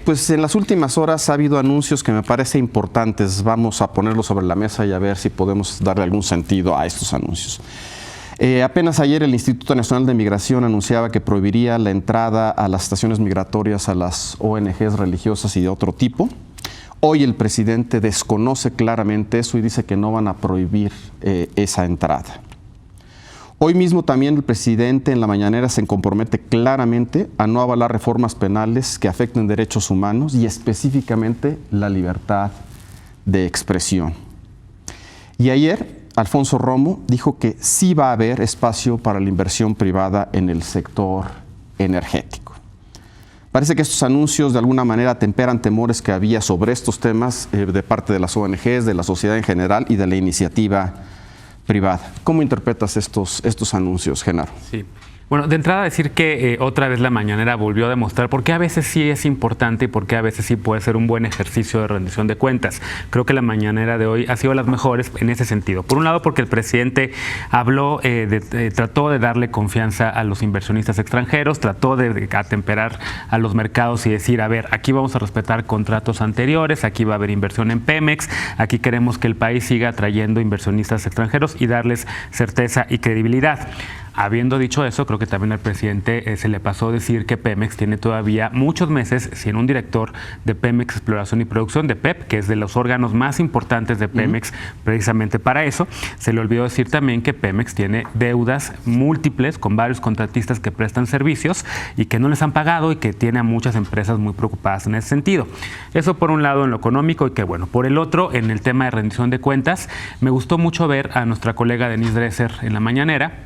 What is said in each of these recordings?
pues en las últimas horas ha habido anuncios que me parecen importantes. Vamos a ponerlos sobre la mesa y a ver si podemos darle algún sentido a estos anuncios. Apenas ayer el Instituto Nacional de Migración anunciaba que prohibiría la entrada a las estaciones migratorias a las ONGs religiosas y de otro tipo. Hoy el presidente desconoce claramente eso y dice que no van a prohibir esa entrada. Hoy mismo también el presidente en la mañanera se compromete claramente a no avalar reformas penales que afecten derechos humanos y específicamente la libertad de expresión. Y ayer Alfonso Romo dijo que sí va a haber espacio para la inversión privada en el sector energético. Parece que estos anuncios de alguna manera temperan temores que había sobre estos temas de parte de las ONGs, de la sociedad en general y de la iniciativa privada. ¿Cómo interpretas estos anuncios, Genaro? Sí. Bueno, de entrada decir que otra vez la mañanera volvió a demostrar por qué a veces sí es importante y por qué a veces sí puede ser un buen ejercicio de rendición de cuentas. Creo que la mañanera de hoy ha sido las mejores en ese sentido. Por un lado, porque el presidente habló, trató de darle confianza a los inversionistas extranjeros, trató de atemperar a los mercados y decir, a ver, aquí vamos a respetar contratos anteriores, aquí va a haber inversión en Pemex, aquí queremos que el país siga atrayendo inversionistas extranjeros y darles certeza y credibilidad. Habiendo dicho eso, creo que también al presidente se le pasó decir que Pemex tiene todavía muchos meses sin un director de Pemex Exploración y Producción, de PEP, que es de los órganos más importantes de Pemex, precisamente para eso. Se le olvidó decir también que Pemex tiene deudas múltiples con varios contratistas que prestan servicios y que no les han pagado y que tiene a muchas empresas muy preocupadas en ese sentido. Eso por un lado en lo económico y que bueno. Por el otro, en el tema de rendición de cuentas, me gustó mucho ver a nuestra colega Denise Dresser en la mañanera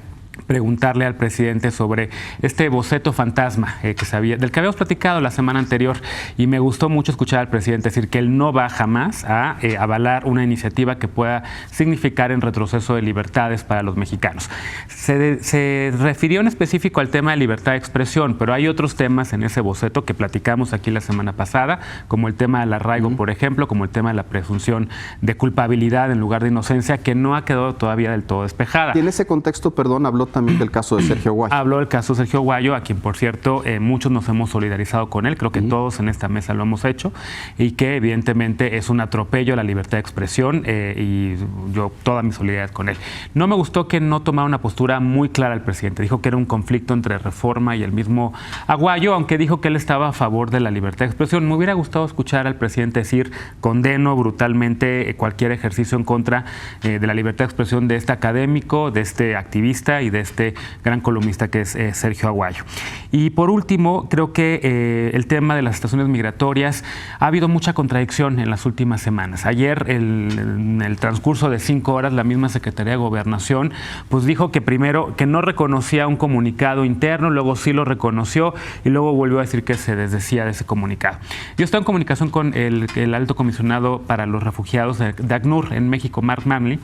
preguntarle al presidente sobre este boceto fantasma del que habíamos platicado la semana anterior, y me gustó mucho escuchar al presidente decir que él no va jamás a avalar una iniciativa que pueda significar en retroceso de libertades para los mexicanos. Se refirió en específico al tema de libertad de expresión, pero hay otros temas en ese boceto que platicamos aquí la semana pasada, como el tema del arraigo, por ejemplo, como el tema de la presunción de culpabilidad en lugar de inocencia, que no ha quedado todavía del todo despejada. Y en ese contexto, perdón, habló también del caso de Sergio Aguayo. Habló del caso de Sergio Aguayo, a quien, por cierto, muchos nos hemos solidarizado con él, creo que todos en esta mesa lo hemos hecho, y que evidentemente es un atropello a la libertad de expresión, y yo toda mi solidaridad con él. No me gustó que no tomara una postura muy clara el presidente. Dijo que era un conflicto entre Reforma y el mismo Aguayo, aunque dijo que él estaba a favor de la libertad de expresión. Me hubiera gustado escuchar al presidente decir, condeno brutalmente cualquier ejercicio en contra de la libertad de expresión de este académico, de este activista y de este gran columnista que es Sergio Aguayo. Y por último, creo que el tema de las estaciones migratorias, ha habido mucha contradicción en las últimas semanas. Ayer, en el transcurso de 5 horas, la misma Secretaría de Gobernación pues dijo que primero que no reconocía un comunicado interno, luego sí lo reconoció y luego volvió a decir que se desdecía de ese comunicado. Yo estoy en comunicación con el alto comisionado para los refugiados de ACNUR en México, Mark Manley,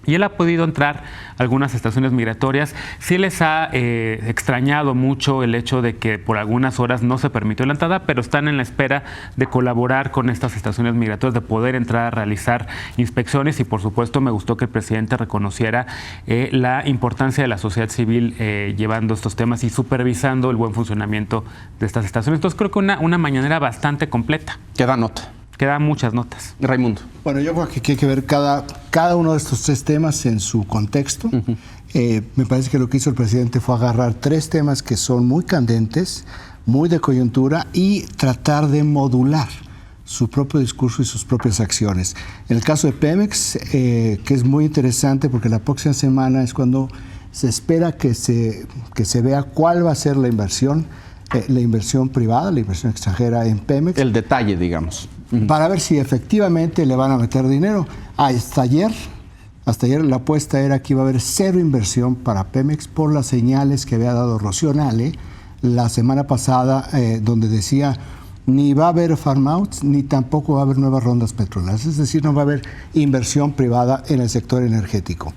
y él ha podido entrar a algunas estaciones migratorias. Sí les ha extrañado mucho el hecho de que por algunas horas no se permitió la entrada, pero están en la espera de colaborar con estas estaciones migratorias, de poder entrar a realizar inspecciones, y por supuesto me gustó que el presidente reconociera la importancia de la sociedad civil llevando estos temas y supervisando el buen funcionamiento de estas estaciones. Entonces creo que una mañanera bastante completa. Queda nota. Quedan muchas notas. Raimundo. Bueno, yo creo que hay que ver cada uno de estos 3 temas en su contexto. Me parece que lo que hizo el presidente fue agarrar 3 temas que son muy candentes, muy de coyuntura, y tratar de modular su propio discurso y sus propias acciones. En el caso de Pemex, que es muy interesante porque la próxima semana es cuando se espera que se vea cuál va a ser la inversión privada, la inversión extranjera en Pemex. El detalle, digamos. Para ver si efectivamente le van a meter dinero. Hasta ayer la apuesta era que iba a haber 0 inversión para Pemex por las señales que había dado Rocío Nale la semana pasada, donde decía ni va a haber farm outs ni tampoco va a haber nuevas rondas petroleras. Es decir, no va a haber inversión privada en el sector energético.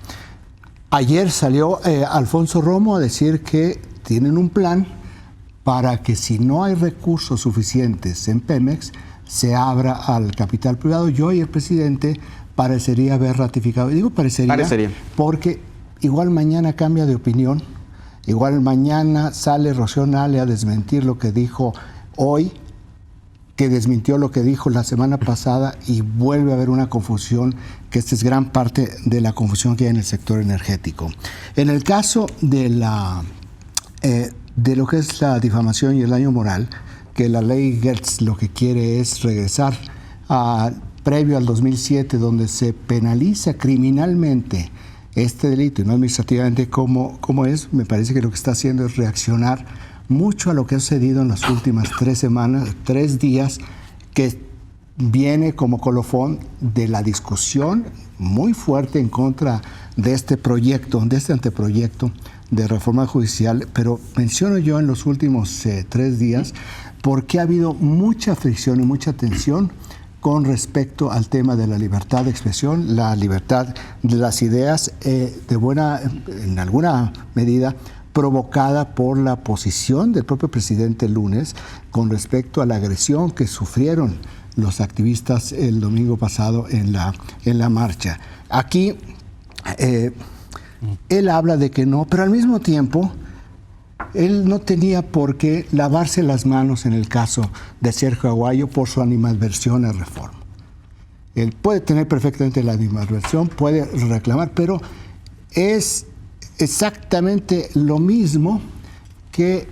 Ayer salió Alfonso Romo a decir que tienen un plan para que si no hay recursos suficientes en Pemex, se abra al capital privado. Yo y el presidente parecería haber ratificado. Y digo parecería porque igual mañana cambia de opinión, igual mañana sale Rocío Nale a desmentir lo que dijo hoy, que desmintió lo que dijo la semana pasada y vuelve a haber una confusión, que esta es gran parte de la confusión que hay en el sector energético. En el caso de lo que es la difamación y el daño moral, que la ley Gertz lo que quiere es regresar previo al 2007, donde se penaliza criminalmente este delito y no administrativamente como es, me parece que lo que está haciendo es reaccionar mucho a lo que ha sucedido en las últimas 3 semanas, 3 días, que viene como colofón de la discusión muy fuerte en contra de este proyecto, de este anteproyecto de reforma judicial, pero menciono yo en los últimos 3 días porque ha habido mucha fricción y mucha tensión con respecto al tema de la libertad de expresión, la libertad de las ideas, en alguna medida provocada por la posición del propio presidente lunes con respecto a la agresión que sufrieron los activistas el domingo pasado en la marcha. Aquí él habla de que no, pero al mismo tiempo él no tenía por qué lavarse las manos en el caso de Sergio Aguayo por su animadversión a reforma. Él puede tener perfectamente la animadversión, puede reclamar, pero es exactamente lo mismo que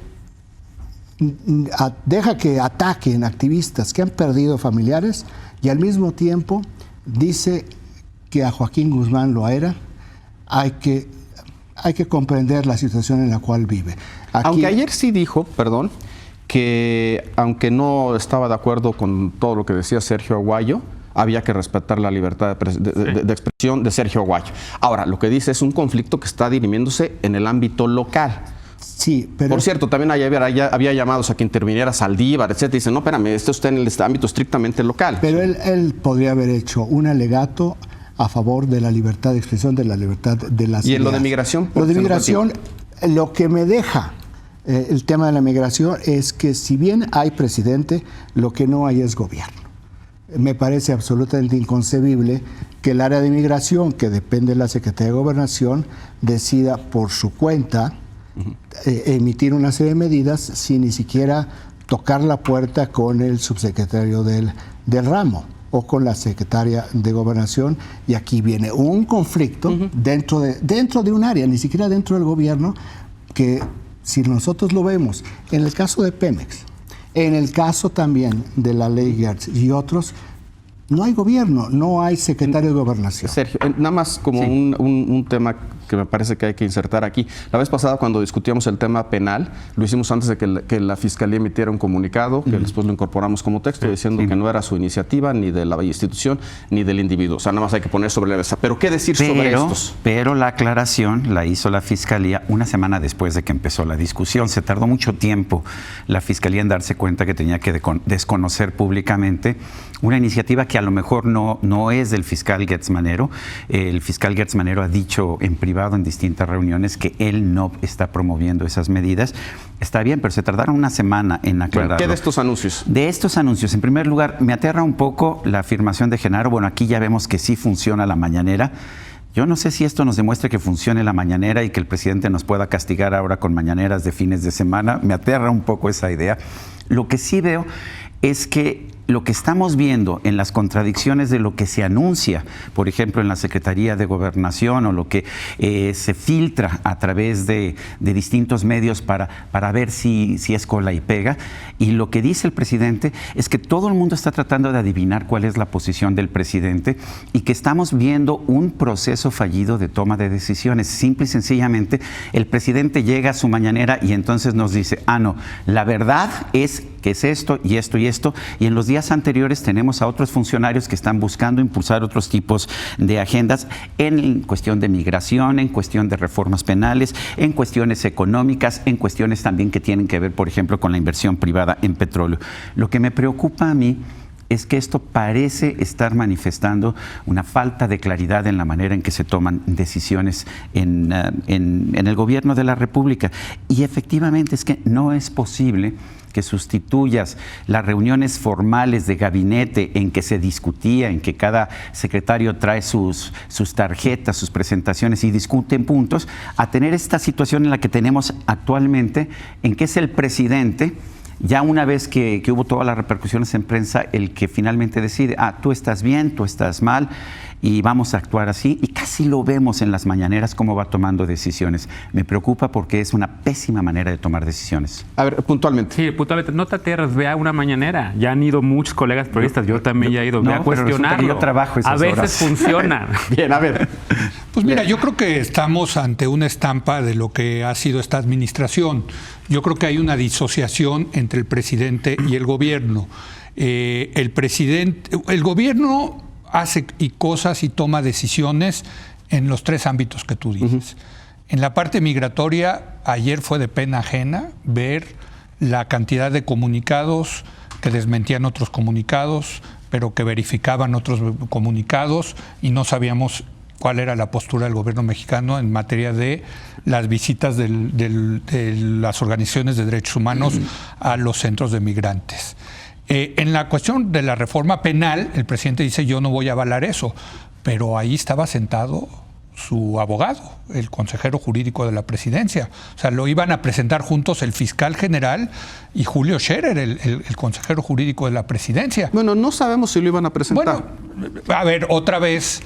deja que ataquen activistas que han perdido familiares y al mismo tiempo dice que a Joaquín Guzmán Loera hay que comprender la situación en la cual vive. Aquí, aunque ayer sí dijo, perdón, que aunque no estaba de acuerdo con todo lo que decía Sergio Aguayo, había que respetar la libertad de expresión de Sergio Aguayo. Ahora, lo que dice es un conflicto que está dirimiéndose en el ámbito local. Sí, pero... Por cierto, también había llamados a que interviniera Saldívar, etcétera. Dice, no, espérame, esto está en el ámbito estrictamente local. Pero él podría haber hecho un alegato a favor de la libertad de expresión, de la libertad de las ideas. ¿Y en lo de migración? Lo de migración, lo que me deja el tema de la migración es que si bien hay presidente, lo que no hay es gobierno. Me parece absolutamente inconcebible que el área de migración, que depende de la Secretaría de Gobernación, decida por su cuenta emitir una serie de medidas sin ni siquiera tocar la puerta con el subsecretario del ramo o con la secretaria de Gobernación, y aquí viene un conflicto dentro de un área, ni siquiera dentro del gobierno, que si nosotros lo vemos en el caso de Pemex, en el caso también de la ley Gertz y otros, no hay gobierno, no hay secretario de Gobernación. Sergio, nada más como sí, un tema que me parece que hay que insertar aquí. La vez pasada, cuando discutíamos el tema penal, lo hicimos antes de que la Fiscalía emitiera un comunicado, que después lo incorporamos como texto, diciendo que no era su iniciativa, ni de la institución, ni del individuo. O sea, nada más hay que poner sobre la mesa. ¿Pero qué decir sobre estos? Pero la aclaración la hizo la Fiscalía una semana después de que empezó la discusión. Se tardó mucho tiempo la Fiscalía en darse cuenta que tenía que desconocer públicamente una iniciativa que a lo mejor no es del fiscal Gertz Manero. El fiscal Gertz Manero ha dicho en privado en distintas reuniones que él no está promoviendo esas medidas. Está bien, pero se tardaron una semana en aclararlo. ¿Qué de estos anuncios? De estos anuncios, en primer lugar, me aterra un poco la afirmación de Genaro. Bueno, aquí ya vemos que sí funciona la mañanera. Yo no sé si esto nos demuestra que funcione la mañanera y que el presidente nos pueda castigar ahora con mañaneras de fines de semana. Me aterra un poco esa idea. Lo que sí veo es que lo que estamos viendo en las contradicciones de lo que se anuncia, por ejemplo, en la Secretaría de Gobernación, o lo que se filtra a través de distintos medios para ver si es cola y pega, y lo que dice el presidente es que todo el mundo está tratando de adivinar cuál es la posición del presidente y que estamos viendo un proceso fallido de toma de decisiones. Simple y sencillamente, el presidente llega a su mañanera y entonces nos dice, no, la verdad es que es esto y esto y esto, y en los días anteriores tenemos a otros funcionarios que están buscando impulsar otros tipos de agendas en cuestión de migración, en cuestión de reformas penales, en cuestiones económicas, en cuestiones también que tienen que ver, por ejemplo, con la inversión privada en petróleo. Lo que me preocupa a mí es que esto parece estar manifestando una falta de claridad en la manera en que se toman decisiones en el gobierno de la República. Y efectivamente es que no es posible que sustituyas las reuniones formales de gabinete en que se discutía, en que cada secretario trae sus tarjetas, sus presentaciones y discuten puntos, a tener esta situación en la que tenemos actualmente, en que es el presidente Ya una vez que hubo todas las repercusiones en prensa, el que finalmente decide, tú estás bien, tú estás mal, y vamos a actuar así, y casi lo vemos en las mañaneras cómo va tomando decisiones. Me preocupa porque es una pésima manera de tomar decisiones. A ver, puntualmente. Sí, puntualmente, no te aterres, vea una mañanera. Ya han ido muchos colegas periodistas, yo también ya he ido, no, ve a cuestionarlo. Yo trabajo esas a veces horas. funciona. Bien, a ver. Pues mira, yo creo que estamos ante una estampa de lo que ha sido esta administración. Yo creo que hay una disociación entre el presidente y el gobierno. El gobierno hace cosas y toma decisiones en los tres ámbitos que tú dices. En la parte migratoria, ayer fue de pena ajena ver la cantidad de comunicados que desmentían otros comunicados, pero que verificaban otros comunicados, y no sabíamos cuál era la postura del gobierno mexicano en materia de las visitas de las organizaciones de derechos humanos a los centros de migrantes. En la cuestión de la reforma penal, el presidente dice, yo no voy a avalar eso, pero ahí estaba sentado su abogado, el consejero jurídico de la presidencia. O sea, lo iban a presentar juntos el fiscal general y Julio Scherer, el consejero jurídico de la presidencia. Bueno, no sabemos si lo iban a presentar. Bueno, a ver, otra vez,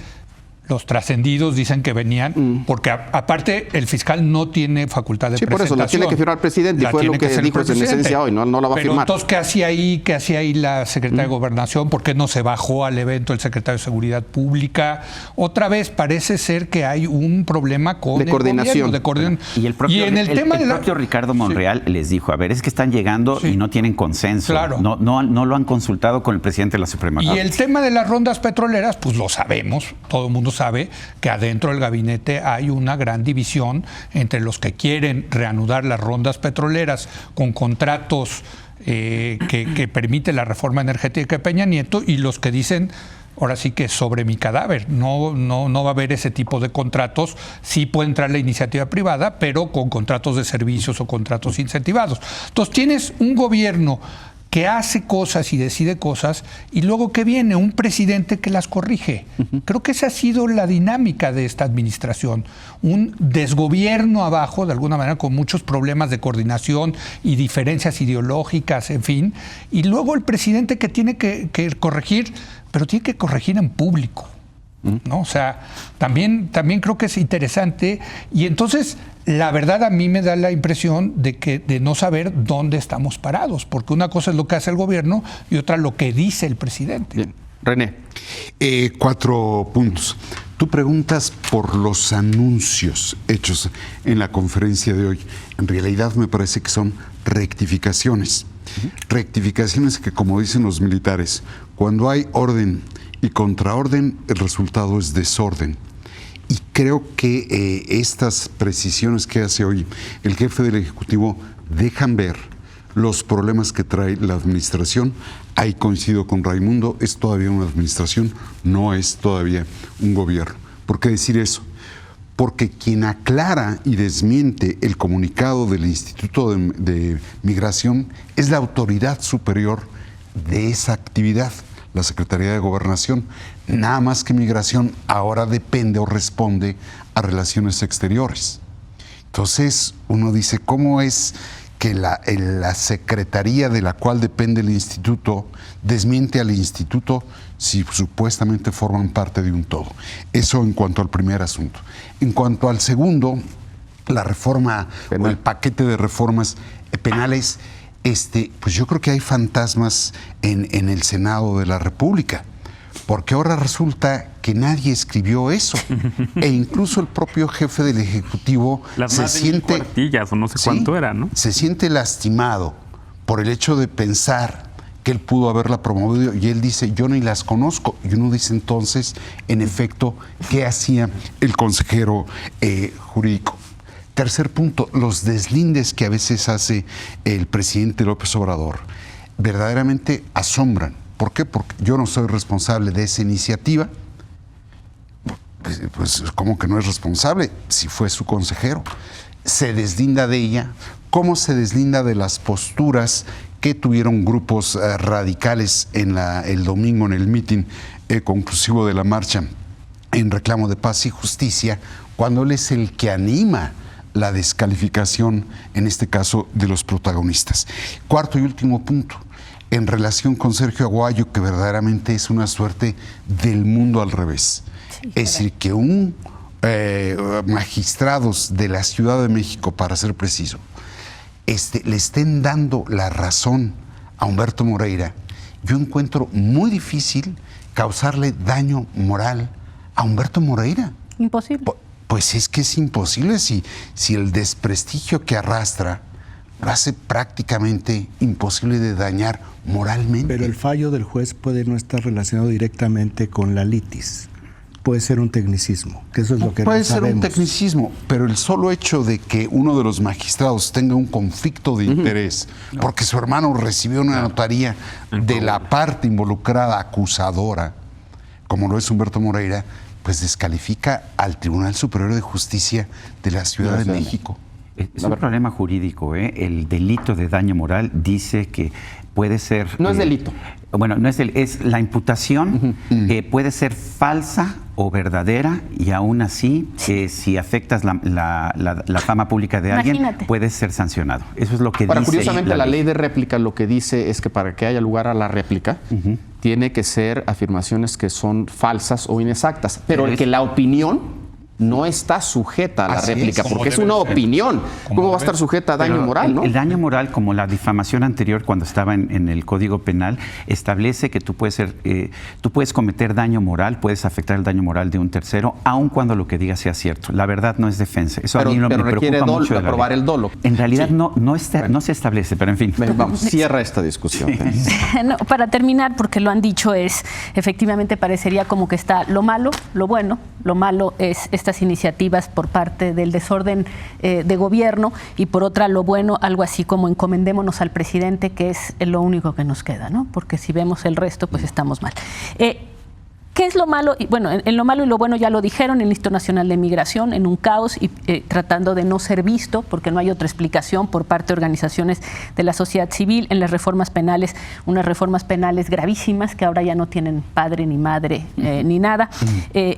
los trascendidos dicen que venían, porque aparte el fiscal no tiene facultad de presentación. Sí, por eso la tiene que firmar el presidente, y fue lo que dijo en esencia hoy, no la va a firmar. Entonces, ¿qué hacía ahí la secretaria de Gobernación? ¿Por qué no se bajó al evento el secretario de Seguridad Pública? Otra vez parece ser que hay un problema con de coordinación. Y el propio Ricardo Monreal les dijo, a ver, es que están llegando y no tienen consenso. Claro. No lo han consultado con el presidente de la Suprema Corte. Y el tema de las rondas petroleras, pues lo sabemos, todo el mundo sabe que adentro del gabinete hay una gran división entre los que quieren reanudar las rondas petroleras con contratos que permite la reforma energética de Peña Nieto, y los que dicen, ahora sí que sobre mi cadáver, no va a haber ese tipo de contratos. Sí puede entrar la iniciativa privada, pero con contratos de servicios o contratos incentivados. Entonces tienes un gobierno que hace cosas y decide cosas, y luego que viene un presidente que las corrige. Creo que esa ha sido la dinámica de esta administración. Un desgobierno abajo, de alguna manera, con muchos problemas de coordinación y diferencias ideológicas, en fin. Y luego el presidente que tiene que corregir, pero tiene que corregir en público, ¿no? O sea, también creo que es interesante. Y entonces, la verdad, a mí me da la impresión de no saber dónde estamos parados, porque una cosa es lo que hace el gobierno y otra lo que dice el presidente. Bien. René. 4 puntos. Tú preguntas por los anuncios hechos en la conferencia de hoy. En realidad me parece que son rectificaciones. Rectificaciones que, como dicen los militares, cuando hay orden y contraorden, el resultado es desorden. Y creo que estas precisiones que hace hoy el jefe del Ejecutivo dejan ver los problemas que trae la administración. Ahí coincido con Raimundo, es todavía una administración, no es todavía un gobierno. ¿Por qué decir eso? Porque quien aclara y desmiente el comunicado del Instituto de Migración es la autoridad superior de esa actividad, la Secretaría de Gobernación. Nada más que Migración ahora depende o responde a Relaciones Exteriores. Entonces uno dice, ¿cómo es que la secretaría de la cual depende el instituto desmiente al instituto si supuestamente forman parte de un todo? Eso en cuanto al primer asunto. En cuanto al segundo, la reforma o el paquete de reformas penales, pues yo creo que hay fantasmas en el Senado de la República, porque ahora resulta que nadie escribió eso, e incluso el propio jefe del Ejecutivo se siente, o no sé cuánto era, ¿no? Se siente lastimado por el hecho de pensar que él pudo haberla promovido, y él dice, yo ni las conozco. Y uno dice entonces, en efecto, ¿qué hacía el consejero jurídico? Tercer punto, los deslindes que a veces hace el presidente López Obrador verdaderamente asombran. ¿Por qué? Porque yo no soy responsable de esa iniciativa. Pues, ¿cómo que no es responsable? Si fue su consejero. Se deslinda de ella. ¿Cómo se deslinda de las posturas que tuvieron grupos radicales el domingo en el mitin conclusivo de la marcha en reclamo de paz y justicia, cuando él es el que anima la descalificación, en este caso, de los protagonistas. Cuarto y último punto, en relación con Sergio Aguayo, que verdaderamente es una suerte del mundo al revés. Sí, es decir, que magistrados de la Ciudad de México, para ser preciso, le estén dando la razón a Humberto Moreira, yo encuentro muy difícil causarle daño moral a Humberto Moreira. Imposible. Pues es que es imposible si el desprestigio que arrastra lo hace prácticamente imposible de dañar moralmente. Pero el fallo del juez puede no estar relacionado directamente con la litis. Puede ser un tecnicismo, que eso es lo que no sabemos. Puede ser un tecnicismo, pero el solo hecho de que uno de los magistrados tenga un conflicto de interés, porque su hermano recibió una notaría de la parte involucrada acusadora, como lo es Humberto Moreira, pues descalifica al Tribunal Superior de Justicia de la Ciudad de México. Es un problema jurídico, ¿eh? El delito de daño moral dice que puede ser... No es delito. Bueno, no es la imputación puede ser falsa o verdadera, y aún así, si afectas la fama pública de alguien, puede ser sancionado. Eso es lo que dice. Ahora, curiosamente, la ley de réplica lo que dice es que para que haya lugar a la réplica, tiene que ser afirmaciones que son falsas o inexactas, pero que la opinión no está sujeta a la réplica, porque es una opinión. ¿Cómo va a estar sujeta a daño moral? ¿No? El daño moral, como la difamación anterior cuando estaba en el Código Penal, establece que tú puedes cometer daño moral, puedes afectar el daño moral de un tercero, aun cuando lo que digas sea cierto. La verdad no es defensa. Eso a mí me preocupa mucho. Probar el dolo. En realidad no se establece, pero en fin. Vamos, cierra esta discusión. No, para terminar, porque lo han dicho, efectivamente parecería como que está lo malo, lo bueno. Lo malo es estas iniciativas por parte del desorden de gobierno, y por otra lo bueno, algo así como encomendémonos al presidente, que es lo único que nos queda, ¿no? Porque si vemos el resto, pues estamos mal. ¿Qué es lo malo? Y bueno, en lo malo y lo bueno ya lo dijeron: el Instituto Nacional de Migración en un caos y tratando de no ser visto, porque no hay otra explicación por parte de organizaciones de la sociedad civil. En las reformas penales, unas reformas penales gravísimas que ahora ya no tienen padre ni madre ni nada.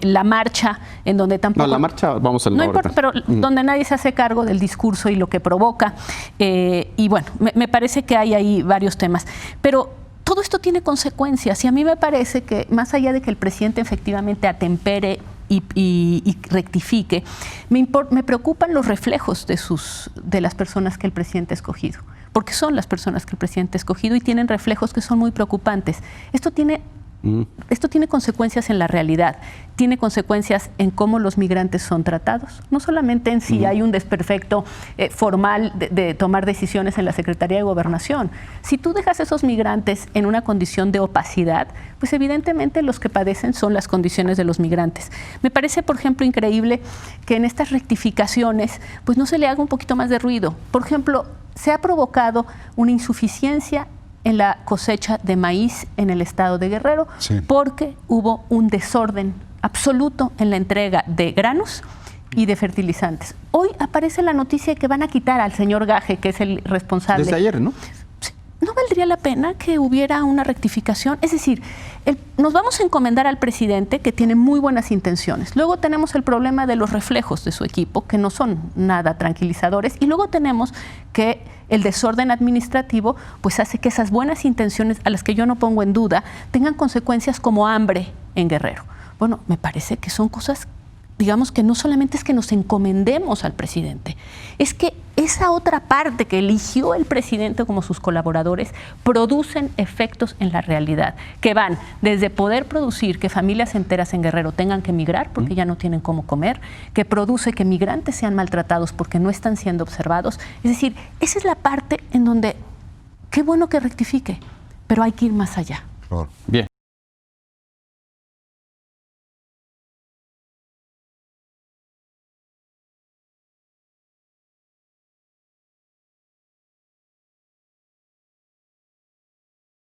La marcha, en donde tampoco... No, la marcha, vamos al no importa, pero donde nadie se hace cargo del discurso y lo que provoca. Y bueno, me parece que hay ahí varios temas. Pero todo esto tiene consecuencias, y a mí me parece que, más allá de que el presidente efectivamente atempere y rectifique, me preocupan los reflejos de las personas que el presidente ha escogido, porque son las personas que el presidente ha escogido y tienen reflejos que son muy preocupantes. Esto tiene consecuencias en la realidad, tiene consecuencias en cómo los migrantes son tratados, no solamente en si hay un desperfecto formal de tomar decisiones en la Secretaría de Gobernación. Si tú dejas a esos migrantes en una condición de opacidad, pues evidentemente los que padecen son las condiciones de los migrantes. Me parece, por ejemplo, increíble que en estas rectificaciones pues no se le haga un poquito más de ruido. Por ejemplo, se ha provocado una insuficiencia en la cosecha de maíz en el estado de Guerrero, porque hubo un desorden absoluto en la entrega de granos y de fertilizantes. Hoy aparece la noticia de que van a quitar al señor Gaje, que es el responsable. Desde ayer, ¿no? ¿No valdría la pena que hubiera una rectificación? Es decir, nos vamos a encomendar al presidente, que tiene muy buenas intenciones. Luego tenemos el problema de los reflejos de su equipo, que no son nada tranquilizadores. Y luego tenemos que el desorden administrativo pues hace que esas buenas intenciones, a las que yo no pongo en duda, tengan consecuencias como hambre en Guerrero. Bueno, me parece que son cosas, digamos, que no solamente es que nos encomendemos al presidente, es que esa otra parte que eligió el presidente como sus colaboradores producen efectos en la realidad, que van desde poder producir que familias enteras en Guerrero tengan que emigrar porque ya no tienen cómo comer, que produce que migrantes sean maltratados porque no están siendo observados. Es decir, esa es la parte en donde, qué bueno que rectifique, pero hay que ir más allá. Bien.